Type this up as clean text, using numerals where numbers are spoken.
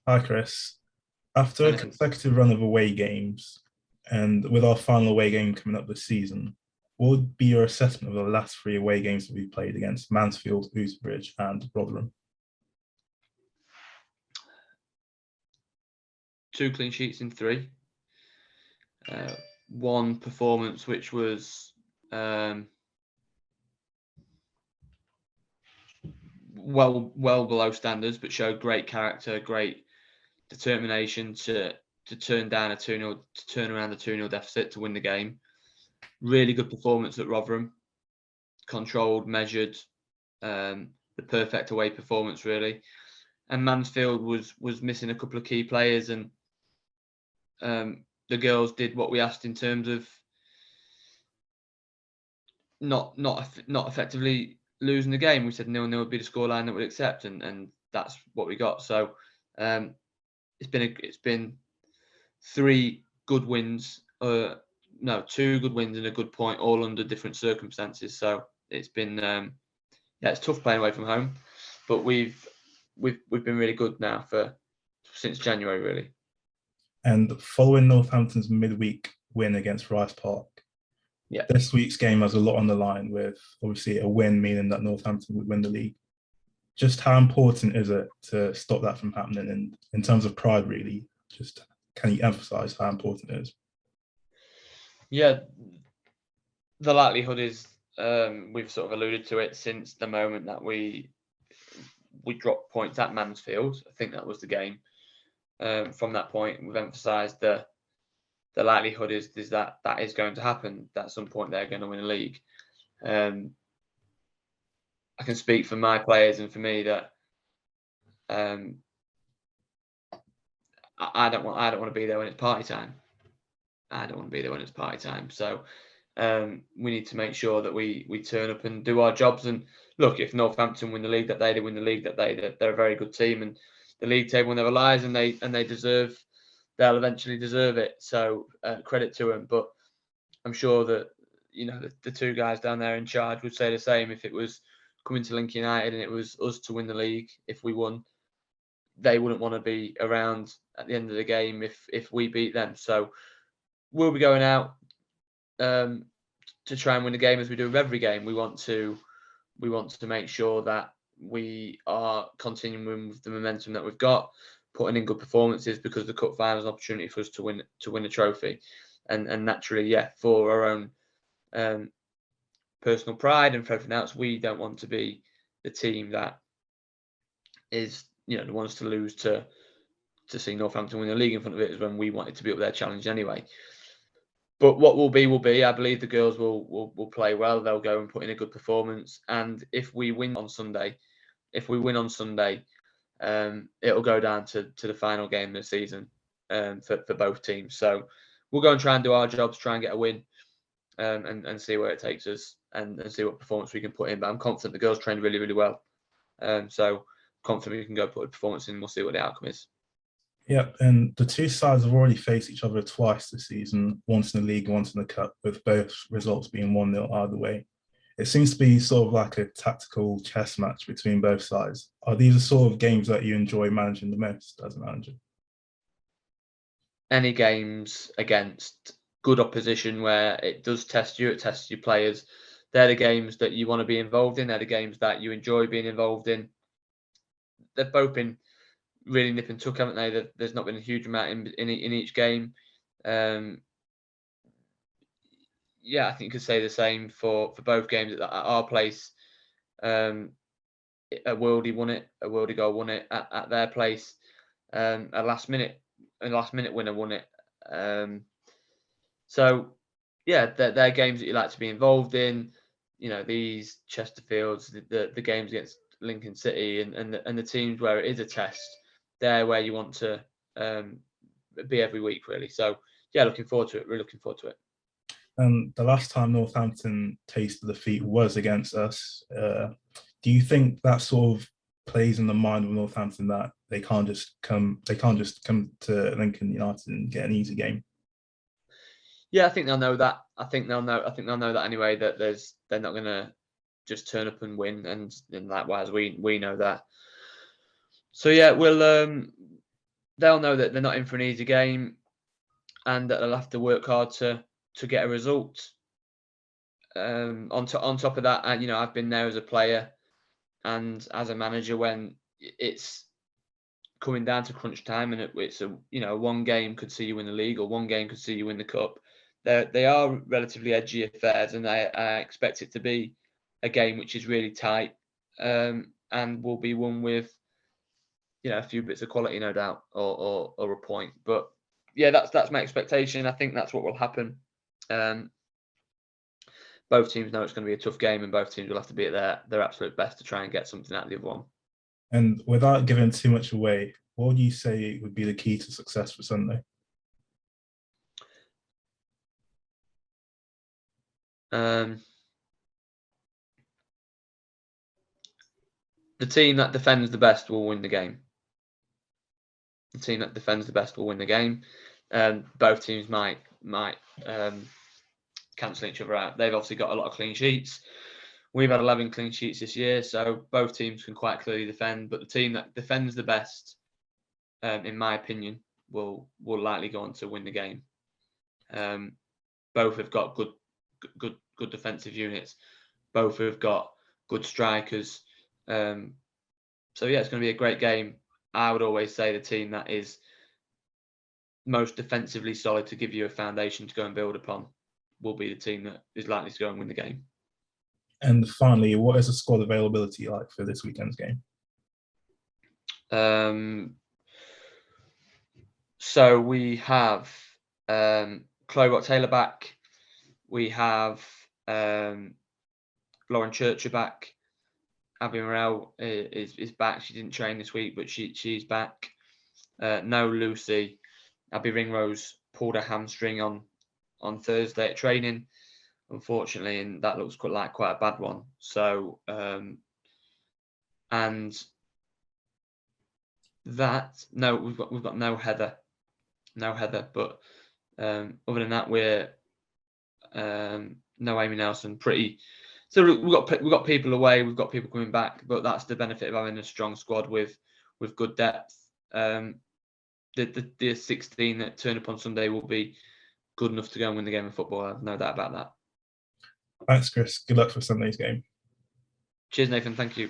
Hi, Chris. After a And consecutive run of away games, and with our final away game coming up this season, what would be your assessment of the last three away games that we've played against Mansfield, Ousbridge, and Rotherham? two clean sheets in three. One performance which was well below standards, but showed great character, great determination to turn down a 2-0, to turn around the 2-0 deficit to win the game. Really good performance at Rotherham, controlled, measured, the perfect away performance really. And Mansfield was missing a couple of key players, and the girls did what we asked in terms of not effectively losing the game. We said 0-0 would be the scoreline that we'd accept, and that's what we got. So it's been three good wins. No, two good wins and a good point, all under different circumstances. So it's been it's tough playing away from home, but we've been really good now since January really. And following Northampton's midweek win against Rice Park, Yeah. this week's game has a lot on the line, with obviously a win meaning that Northampton would win the league. Just how important is it to stop that from happening? And in terms of pride, really, just can you emphasise how important it is? Yeah, the likelihood is we've sort of alluded to it since the moment that we dropped points at Mansfield. I think that was the game. From that point, we've emphasised the likelihood is that is going to happen. At some point, they're going to win a league. I can speak for my players and for me that I don't want to be there when it's party time. I don't want to be there when it's party time. So we need to make sure that we turn up and do our jobs. And look, if Northampton win the league that they win the league that they're a very good team, and the league table never lies, and they'll eventually deserve it. So credit to them. But I'm sure that the two guys down there in charge would say the same if it was coming to Lincoln United and it was us to win the league. If we won, they wouldn't want to be around at the end of the game if we beat them. So we'll be going out to try and win the game as we do with every game. We want to make sure that we are continuing with the momentum that we've got, putting in good performances, because the cup final is an opportunity for us to win a trophy, and naturally, for our own personal pride and for everything else, we don't want to be the team that is the ones to lose to see Northampton win the league in front of it, is when we wanted to be up there challenged anyway. But what will be. I believe the girls will play well. They'll go and put in a good performance. And if we win on Sunday, it'll go down to the final game of the season for both teams. So we'll go and try and do our jobs, try and get a win, and see where it takes us, and see what performance we can put in. But I'm confident the girls trained really, really well. So confident we can go put a performance in, and we'll see what the outcome is. Yep, and the two sides have already faced each other twice this season, once in the league, once in the cup, with both results being 1-0 either way. It seems to be sort of like a tactical chess match between both sides. Are these the sort of games that you enjoy managing the most as a manager? Any games against good opposition where it does test you, it tests your players, they're the games that you want to be involved in. They're the games that you enjoy being involved in. They've both been really nip and tuck, haven't they? There's not been a huge amount in each game. I think you could say the same for both games. At our place, a worldie won it, a worldie goal won it. At their place, a last minute winner won it. They're games that you like to be involved in. These Chesterfields, the games against Lincoln City, and the teams where it is a test. They're where you want to be every week, really. So looking forward to it. Really looking forward to it. And the last time Northampton tasted defeat was against us. Do you think that sort of plays in the mind of Northampton that they can't just come to Lincoln United and get an easy game? Yeah, I think they'll know that. I think they'll know that anyway. That they're not going to just turn up and win, and likewise we know that. So we'll they'll know that they're not in for an easy game, and that they'll have to work hard to get a result. On top of that, I've been there as a player and as a manager when it's coming down to crunch time, and it's one game could see you win the league, or one game could see you win the cup. They are relatively edgy affairs, and I expect it to be a game which is really tight, and will be won with a few bits of quality, no doubt, or a point. But yeah, that's my expectation. I think that's what will happen. Both teams know it's going to be a tough game, and both teams will have to be at their absolute best to try and get something out of the other one. And without giving too much away, what would you say would be the key to success for Sunday? The team that defends the best will win the game. The team that defends the best will win the game. Both teams might cancel each other out. They've obviously got a lot of clean sheets. We've had 11 clean sheets this year, so both teams can quite clearly defend. But the team that defends the best, in my opinion, will likely go on to win the game. Both have got good defensive units. Both have got good strikers. So yeah, it's going to be a great game. I would always say the team that is most defensively solid to give you a foundation to go and build upon will be the team that is likely to go and win the game. And finally, what is the squad availability like for this weekend's game? So we have Chloe Taylor back. We have Lauren Churcher back. Abby Morel is back. She didn't train this week, but she's back. No Lucy. Abby Ringrose pulled a hamstring on Thursday at training, unfortunately, and that looks quite a bad one. So and that we've got no Heather, but other than that, we're no Amy Nelson. So we've got people away, we've got people coming back, but that's the benefit of having a strong squad with good depth. The 16 that turn up on Sunday will be good enough to go and win the game of football. I have no doubt about that. Thanks, Chris. Good luck for Sunday's game. Cheers, Nathan. Thank you.